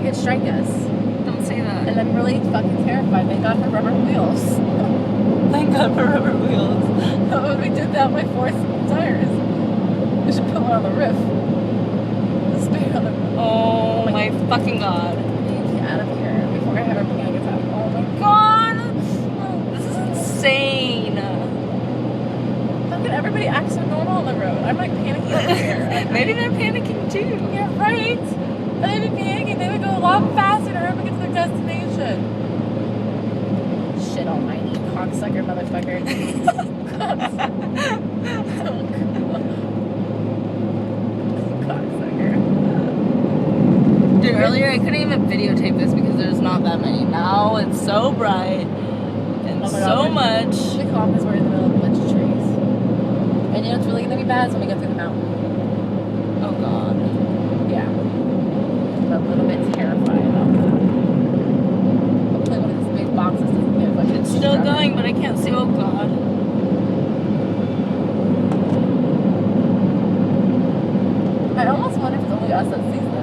could strike us. Don't say that. And I'm really fucking terrified. Thank God for rubber wheels. Thank God for rubber wheels. When we did that, my forced tires. We should put one on the roof. The spade on the roof. Oh my fucking God. We need to get out of here before I have our panic attack. Oh my God. This is insane. How can everybody act so normal on the road? I'm like panicking over here. Maybe they're panicking too. You're right. But they'd be panicking. They would go a lot faster to hurry to get to their destination. Shit almighty. Cocksucker motherfucker. Cocksucker. Dude, earlier I couldn't even videotape this because there's not that many. Now it's so bright and Oh my so God, much. The cop is we're in the middle of a bunch of trees. And you know what's really gonna be bad is when we go through the mountain. Oh God. Yeah. I'm a little bit terrified about that. Hopefully one of these big boxes doesn't get fucking It's still struck. going, but I can't see. Oh God. I almost wonder if it's only us that sees this.